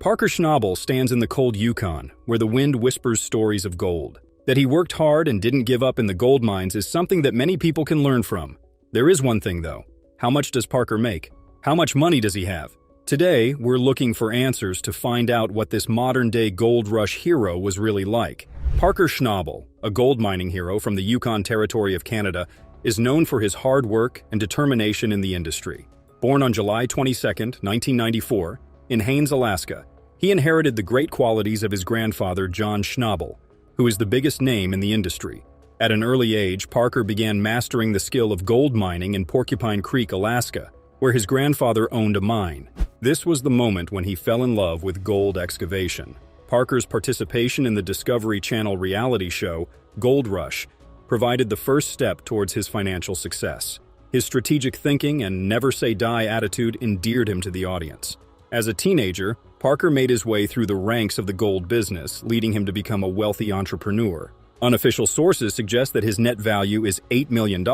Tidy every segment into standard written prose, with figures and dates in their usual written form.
Parker Schnabel stands in the cold Yukon, where the wind whispers stories of gold. That he worked hard and didn't give up in the gold mines is something that many people can learn from. There is one thing, though. How much does Parker make? How much money does he have? Today, we're looking for answers to find out what this modern-day gold rush hero was really like. Parker Schnabel, a gold mining hero from the Yukon Territory of Canada, is known for his hard work and determination in the industry. Born on July 22, 1994, in Haines, Alaska, he inherited the great qualities of his grandfather, John Schnabel, who is the biggest name in the industry. At an early age, Parker began mastering the skill of gold mining in Porcupine Creek, Alaska, where his grandfather owned a mine. This was the moment when he fell in love with gold excavation. Parker's participation in the Discovery Channel reality show, Gold Rush, provided the first step towards his financial success. His strategic thinking and never-say-die attitude endeared him to the audience. As a teenager, Parker made his way through the ranks of the gold business, leading him to become a wealthy entrepreneur. Unofficial sources suggest that his net value is $8 million,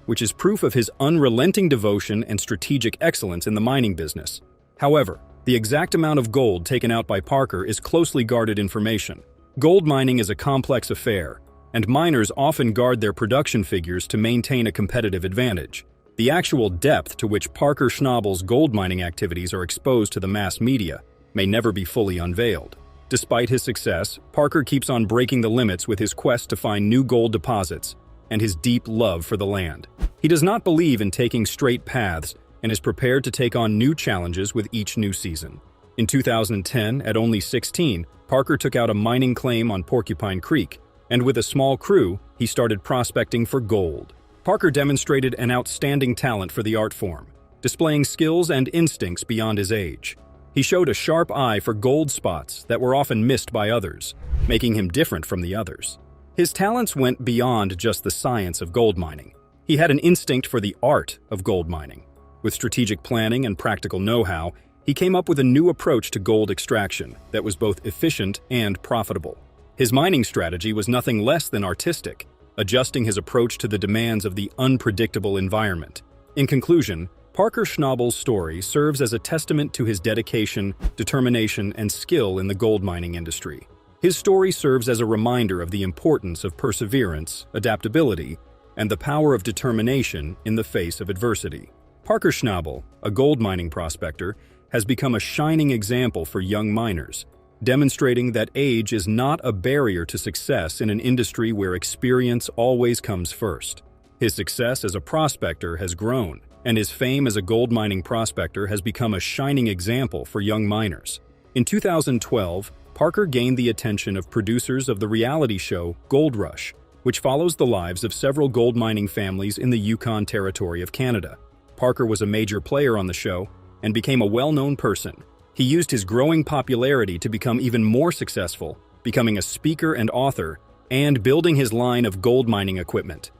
which is proof of his unrelenting devotion and strategic excellence in the mining business. However, the exact amount of gold taken out by Parker is closely guarded information. Gold mining is a complex affair, and miners often guard their production figures to maintain a competitive advantage. The actual depth to which Parker Schnabel's gold mining activities are exposed to the mass media may never be fully unveiled. Despite his success, Parker keeps on breaking the limits with his quest to find new gold deposits and his deep love for the land. He does not believe in taking straight paths and is prepared to take on new challenges with each new season. In 2010, at only 16, Parker took out a mining claim on Porcupine Creek, and with a small crew, he started prospecting for gold. Parker demonstrated an outstanding talent for the art form, displaying skills and instincts beyond his age. He showed a sharp eye for gold spots that were often missed by others, making him different from the others. His talents went beyond just the science of gold mining. He had an instinct for the art of gold mining. With strategic planning and practical know-how, he came up with a new approach to gold extraction that was both efficient and profitable. His mining strategy was nothing less than artistic, adjusting his approach to the demands of the unpredictable environment. In conclusion, Parker Schnabel's story serves as a testament to his dedication, determination, and skill in the gold mining industry. His story serves as a reminder of the importance of perseverance, adaptability, and the power of determination in the face of adversity. Parker Schnabel, a gold mining prospector, has become a shining example for young miners, demonstrating that age is not a barrier to success in an industry where experience always comes first. His success as a prospector has grown, and his fame as a gold mining prospector has become a shining example for young miners. In 2012, Parker gained the attention of producers of the reality show Gold Rush, which follows the lives of several gold mining families in the Yukon Territory of Canada. Parker was a major player on the show and became a well-known person. He used his growing popularity to become even more successful, becoming a speaker and author, and building his line of gold mining equipment.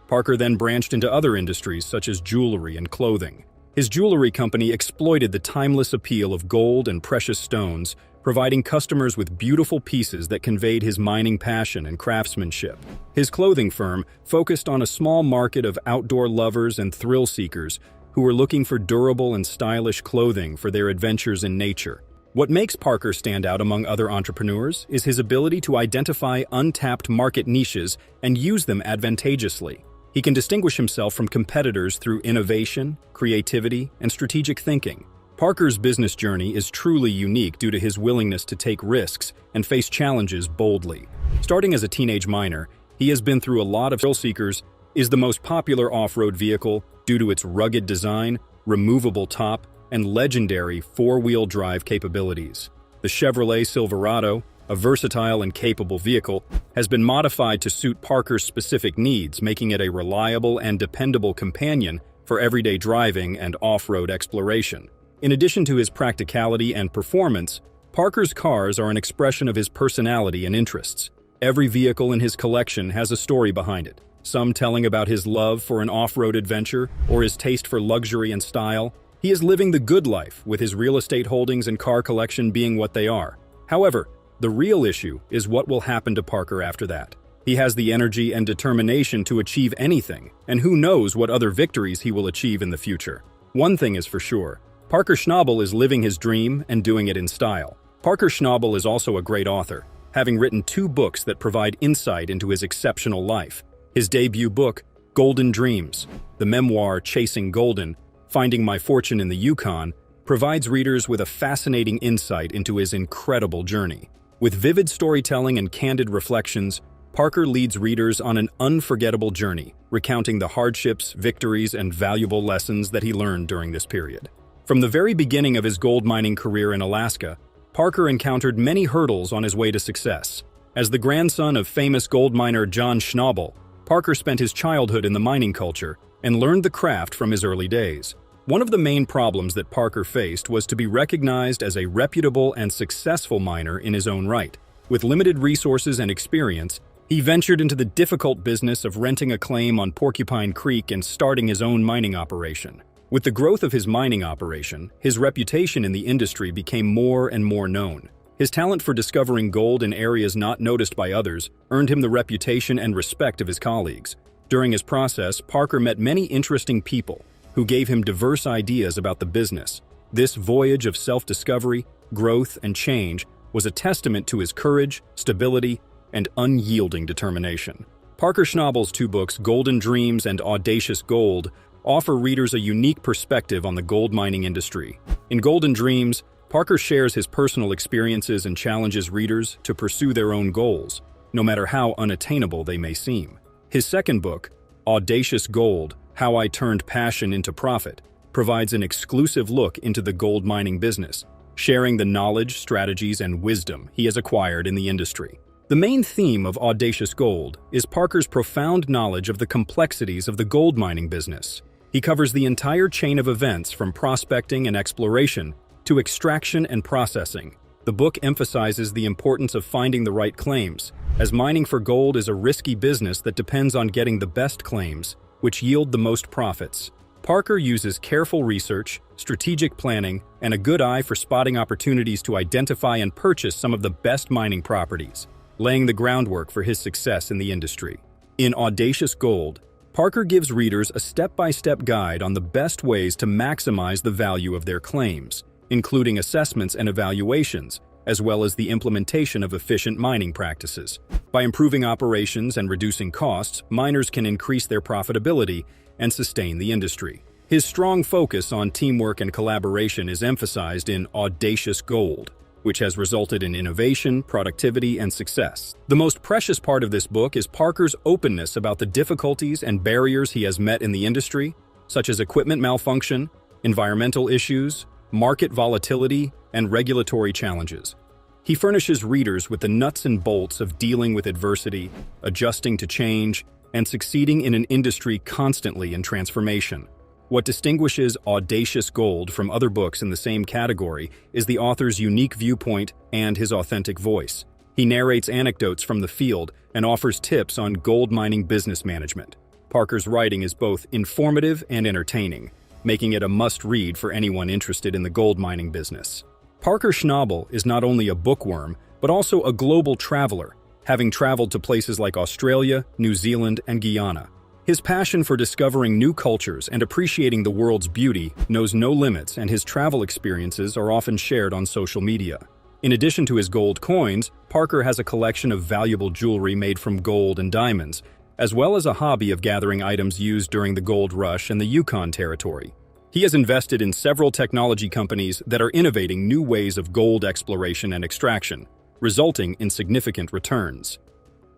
Parker then branched into other industries such as jewelry and clothing. His jewelry company exploited the timeless appeal of gold and precious stones, providing customers with beautiful pieces that conveyed his mining passion and craftsmanship. His clothing firm focused on a small market of outdoor lovers and thrill seekers who were looking for durable and stylish clothing for their adventures in nature. What makes Parker stand out among other entrepreneurs is his ability to identify untapped market niches and use them advantageously. He can distinguish himself from competitors through innovation, creativity, and strategic thinking. Parker's business journey is truly unique due to his willingness to take risks and face challenges boldly. Starting as a teenage miner, he has been through a lot of thrill seekers, is the most popular off-road vehicle due to its rugged design, removable top, and legendary four-wheel drive capabilities. The Chevrolet Silverado, a versatile and capable vehicle, has been modified to suit Parker's specific needs, making it a reliable and dependable companion for everyday driving and off-road exploration. In addition to his practicality and performance, Parker's cars are an expression of his personality and interests. Every vehicle in his collection has a story behind it, some telling about his love for an off-road adventure or his taste for luxury and style. He is living the good life, with his real estate holdings and car collection being what they are. However, the real issue is what will happen to Parker after that. He has the energy and determination to achieve anything, and who knows what other victories he will achieve in the future. One thing is for sure, Parker Schnabel is living his dream and doing it in style. Parker Schnabel is also a great author, having written 2 books that provide insight into his exceptional life. His debut book, Golden Dreams, the memoir Chasing Golden, Finding My Fortune in the Yukon, provides readers with a fascinating insight into his incredible journey. With vivid storytelling and candid reflections, Parker leads readers on an unforgettable journey, recounting the hardships, victories, and valuable lessons that he learned during this period. From the very beginning of his gold mining career in Alaska, Parker encountered many hurdles on his way to success. As the grandson of famous gold miner John Schnabel, Parker spent his childhood in the mining culture and learned the craft from his early days. One of the main problems that Parker faced was to be recognized as a reputable and successful miner in his own right. With limited resources and experience, he ventured into the difficult business of renting a claim on Porcupine Creek and starting his own mining operation. With the growth of his mining operation, his reputation in the industry became more and more known. His talent for discovering gold in areas not noticed by others earned him the reputation and respect of his colleagues. During his process, Parker met many interesting people who gave him diverse ideas about the business. This voyage of self-discovery, growth, and change was a testament to his courage, stability, and unyielding determination. Parker Schnabel's 2 books, Golden Dreams and Audacious Gold, offer readers a unique perspective on the gold mining industry. In Golden Dreams, Parker shares his personal experiences and challenges readers to pursue their own goals, no matter how unattainable they may seem. His second book, Audacious Gold: How I Turned Passion into Profit, provides an exclusive look into the gold mining business, sharing the knowledge, strategies, and wisdom he has acquired in the industry. The main theme of Audacious Gold is Parker's profound knowledge of the complexities of the gold mining business. He covers the entire chain of events from prospecting and exploration to extraction and processing. The book emphasizes the importance of finding the right claims, as mining for gold is a risky business that depends on getting the best claims, which yield the most profits. Parker uses careful research, strategic planning, and a good eye for spotting opportunities to identify and purchase some of the best mining properties, laying the groundwork for his success in the industry. In Audacious Gold, Parker gives readers a step-by-step guide on the best ways to maximize the value of their claims, including assessments and evaluations, as well as the implementation of efficient mining practices. By improving operations and reducing costs, miners can increase their profitability and sustain the industry. His strong focus on teamwork and collaboration is emphasized in Audacious Gold, which has resulted in innovation, productivity, and success. The most precious part of this book is Parker's openness about the difficulties and barriers he has met in the industry, such as equipment malfunction, environmental issues, market volatility, and regulatory challenges. He furnishes readers with the nuts and bolts of dealing with adversity, adjusting to change, and succeeding in an industry constantly in transformation. What distinguishes Audacious Gold from other books in the same category is the author's unique viewpoint and his authentic voice. He narrates anecdotes from the field and offers tips on gold mining business management. Parker's writing is both informative and entertaining, making it a must-read for anyone interested in the gold mining business. Parker Schnabel is not only a bookworm, but also a global traveler, having traveled to places like Australia, New Zealand, and Guyana. His passion for discovering new cultures and appreciating the world's beauty knows no limits, and his travel experiences are often shared on social media. In addition to his gold coins, Parker has a collection of valuable jewelry made from gold and diamonds, as well as a hobby of gathering items used during the gold rush in the Yukon Territory. He has invested in several technology companies that are innovating new ways of gold exploration and extraction, resulting in significant returns.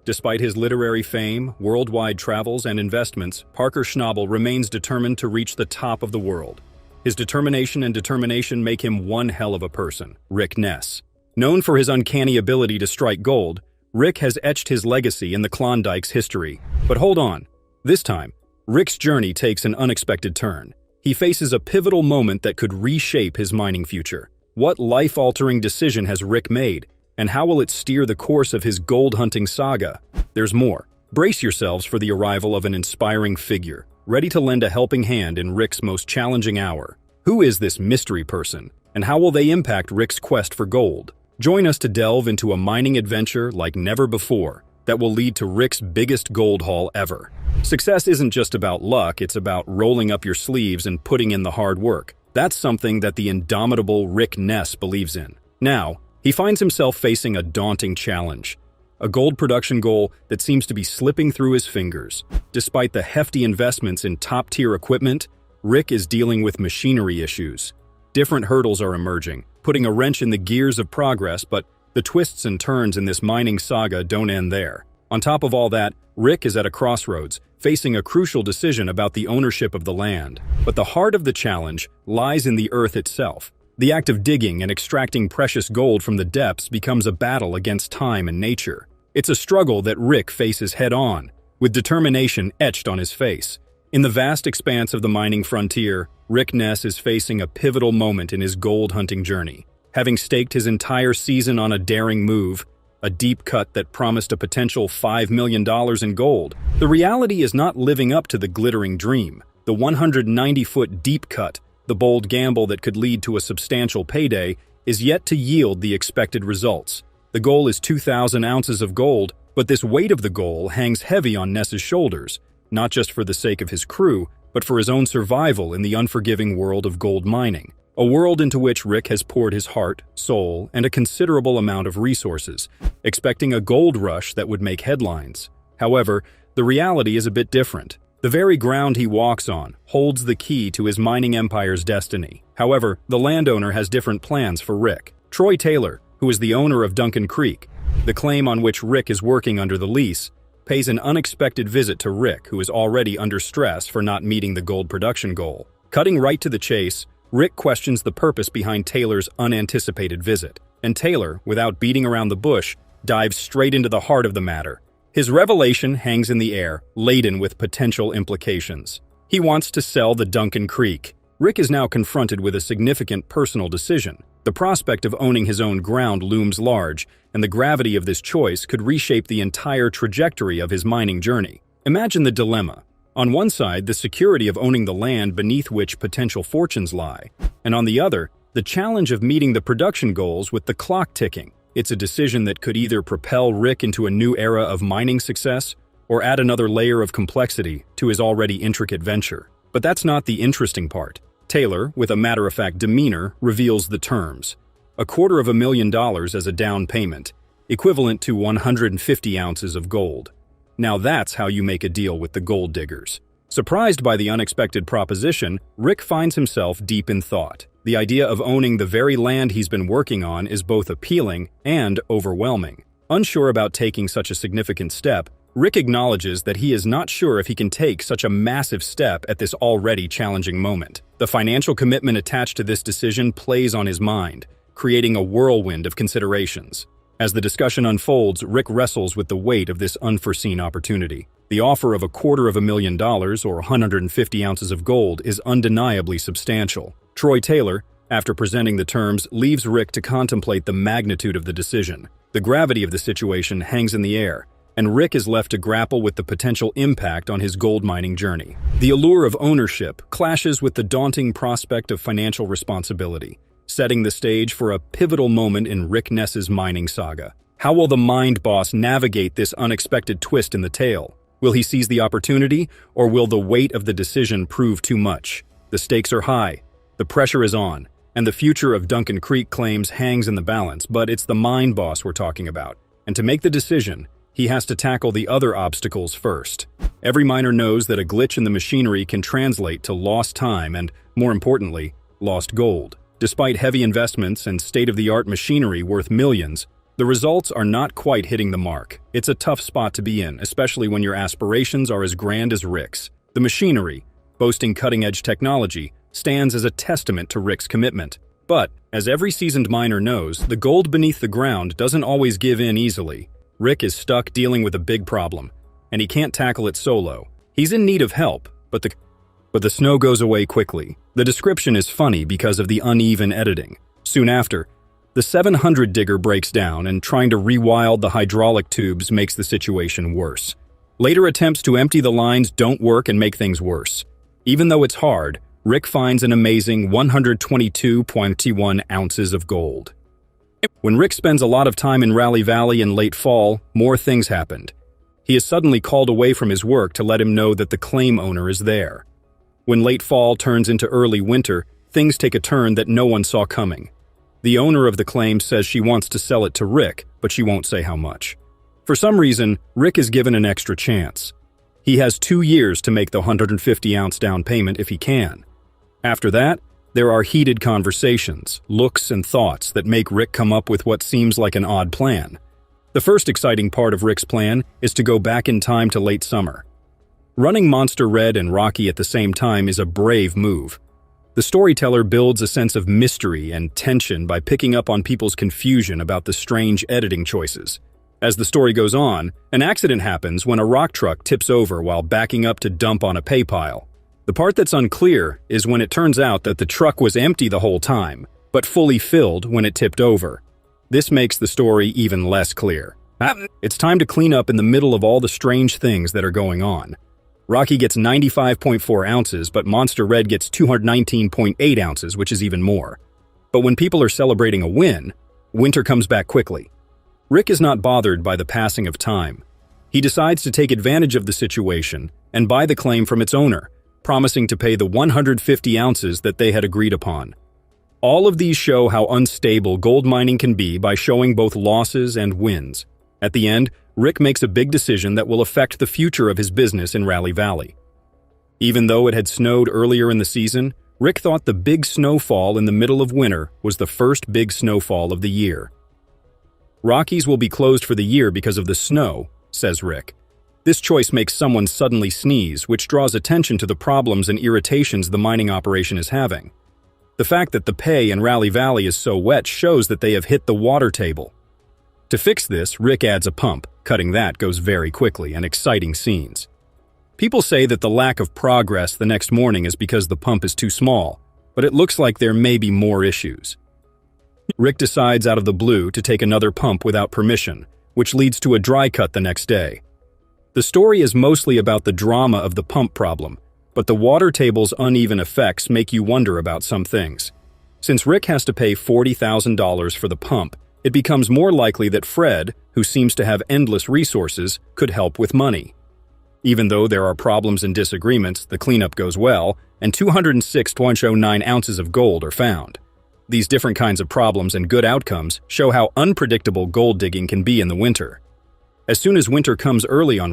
Despite his literary fame, worldwide travels, and investments, Parker Schnabel remains determined to reach the top of the world. His determination make him one hell of a person. Rick Ness. Known for his uncanny ability to strike gold, Rick has etched his legacy in the Klondike's history. But hold on. This time, Rick's journey takes an unexpected turn. He faces a pivotal moment that could reshape his mining future. What life-altering decision has Rick made? And how will it steer the course of his gold-hunting saga? There's more. Brace yourselves for the arrival of an inspiring figure, ready to lend a helping hand in Rick's most challenging hour. Who is this mystery person, and how will they impact Rick's quest for gold? Join us to delve into a mining adventure like never before that will lead to Rick's biggest gold haul ever. Success isn't just about luck, it's about rolling up your sleeves and putting in the hard work. That's something that the indomitable Rick Ness believes in. Now, He finds himself facing a daunting challenge, a gold production goal that seems to be slipping through his fingers. Despite the hefty investments in top-tier equipment, Rick is dealing with machinery issues. Different hurdles are emerging, putting a wrench in the gears of progress, but the twists and turns in this mining saga don't end there. On top of all that, Rick is at a crossroads, facing a crucial decision about the ownership of the land. But the heart of the challenge lies in the earth itself. The act of digging and extracting precious gold from the depths becomes a battle against time and nature. It's a struggle that Rick faces head-on, with determination etched on his face. In the vast expanse of the mining frontier, Rick Ness is facing a pivotal moment in his gold-hunting journey. Having staked his entire season on a daring move, a deep cut that promised a potential $5 million in gold, the reality is not living up to the glittering dream. The 190-foot deep cut, the bold gamble that could lead to a substantial payday, is yet to yield the expected results. The goal is 2,000 ounces of gold, but this weight of the goal hangs heavy on Ness's shoulders, not just for the sake of his crew, but for his own survival in the unforgiving world of gold mining. A world into which Rick has poured his heart, soul, and a considerable amount of resources, expecting a gold rush that would make headlines. However, the reality is a bit different. The very ground he walks on holds the key to his mining empire's destiny. However, the landowner has different plans for Rick. Troy Taylor, who is the owner of Duncan Creek, the claim on which Rick is working under the lease, pays an unexpected visit to Rick, who is already under stress for not meeting the gold production goal. Cutting right to the chase, Rick questions the purpose behind Taylor's unanticipated visit, and Taylor, without beating around the bush, dives straight into the heart of the matter. His revelation hangs in the air, laden with potential implications. He wants to sell the Duncan Creek. Rick is now confronted with a significant personal decision. The prospect of owning his own ground looms large, and the gravity of this choice could reshape the entire trajectory of his mining journey. Imagine the dilemma. On one side, the security of owning the land beneath which potential fortunes lie, and on the other, the challenge of meeting the production goals with the clock ticking. It's a decision that could either propel Rick into a new era of mining success or add another layer of complexity to his already intricate venture. But that's not the interesting part. Taylor, with a matter-of-fact demeanor, reveals the terms. $250,000 as a down payment, equivalent to 150 ounces of gold. Now that's how you make a deal with the gold diggers. Surprised by the unexpected proposition, Rick finds himself deep in thought. The idea of owning the very land he's been working on is both appealing and overwhelming. Unsure about taking such a significant step, Rick acknowledges that he is not sure if he can take such a massive step at this already challenging moment. The financial commitment attached to this decision plays on his mind, creating a whirlwind of considerations. As the discussion unfolds, Rick wrestles with the weight of this unforeseen opportunity. The offer of $250,000 or 150 ounces of gold is undeniably substantial. Troy Taylor, after presenting the terms, leaves Rick to contemplate the magnitude of the decision. The gravity of the situation hangs in the air, and Rick is left to grapple with the potential impact on his gold mining journey. The allure of ownership clashes with the daunting prospect of financial responsibility, setting the stage for a pivotal moment in Rick Ness's mining saga. How will the mind boss navigate this unexpected twist in the tale? Will he seize the opportunity, or will the weight of the decision prove too much? The stakes are high, the pressure is on, and the future of Duncan Creek claims hangs in the balance, but it's the mind boss we're talking about. And to make the decision, he has to tackle the other obstacles first. Every miner knows that a glitch in the machinery can translate to lost time and, more importantly, lost gold. Despite heavy investments and state-of-the-art machinery worth millions, the results are not quite hitting the mark. It's a tough spot to be in, especially when your aspirations are as grand as Rick's. The machinery, boasting cutting-edge technology, stands as a testament to Rick's commitment. But, as every seasoned miner knows, the gold beneath the ground doesn't always give in easily. Rick is stuck dealing with a big problem, and he can't tackle it solo. He's in need of help, but the snow goes away quickly. The description is funny because of the uneven editing. Soon after, the 700 digger breaks down, and trying to rewild the hydraulic tubes makes the situation worse. Later attempts to empty the lines don't work and make things worse. Even though it's hard, Rick finds an amazing 122.1 ounces of gold. When Rick spends a lot of time in Raleigh Valley in late fall, more things happened. He is suddenly called away from his work to let him know that the claim owner is there. When late fall turns into early winter, things take a turn that no one saw coming. The owner of the claim says she wants to sell it to Rick, but she won't say how much. For some reason, Rick is given an extra chance. He has 2 years to make the 150-ounce down payment if he can. After that, there are heated conversations, looks, and thoughts that make Rick come up with what seems like an odd plan. The first exciting part of Rick's plan is to go back in time to late summer. Running Monster Red and Rocky at the same time is a brave move. The storyteller builds a sense of mystery and tension by picking up on people's confusion about the strange editing choices. As the story goes on, an accident happens when a rock truck tips over while backing up to dump on a pay pile. The part that's unclear is when it turns out that the truck was empty the whole time, but fully filled when it tipped over. This makes the story even less clear. It's time to clean up in the middle of all the strange things that are going on. Rocky gets 95.4 ounces, but Monster Red gets 219.8 ounces, which is even more. But when people are celebrating a win, Winter comes back quickly. Rick is not bothered by the passing of time. He decides to take advantage of the situation and buy the claim from its owner, promising to pay the 150 ounces that they had agreed upon. All of these show how unstable gold mining can be by showing both losses and wins. At the end, Rick makes a big decision that will affect the future of his business in Rally Valley. Even though it had snowed earlier in the season, Rick thought the big snowfall in the middle of winter was the first big snowfall of the year. Rockies will be closed for the year because of the snow, says Rick. This choice makes someone suddenly sneeze, which draws attention to the problems and irritations the mining operation is having. The fact that the pay in Rally Valley is so wet shows that they have hit the water table. To fix this, Rick adds a pump. Cutting that goes very quickly and exciting scenes. People say that the lack of progress the next morning is because the pump is too small, but it looks like there may be more issues. Rick decides out of the blue to take another pump without permission, which leads to a dry cut the next day. The story is mostly about the drama of the pump problem, but the water table's uneven effects make you wonder about some things. Since Rick has to pay $40,000 for the pump, it becomes more likely that Fred, who seems to have endless resources, could help with money. Even though there are problems and disagreements, the cleanup goes well, and 206.09 ounces of gold are found. These different kinds of problems and good outcomes show how unpredictable gold digging can be in the winter. As soon as winter comes early on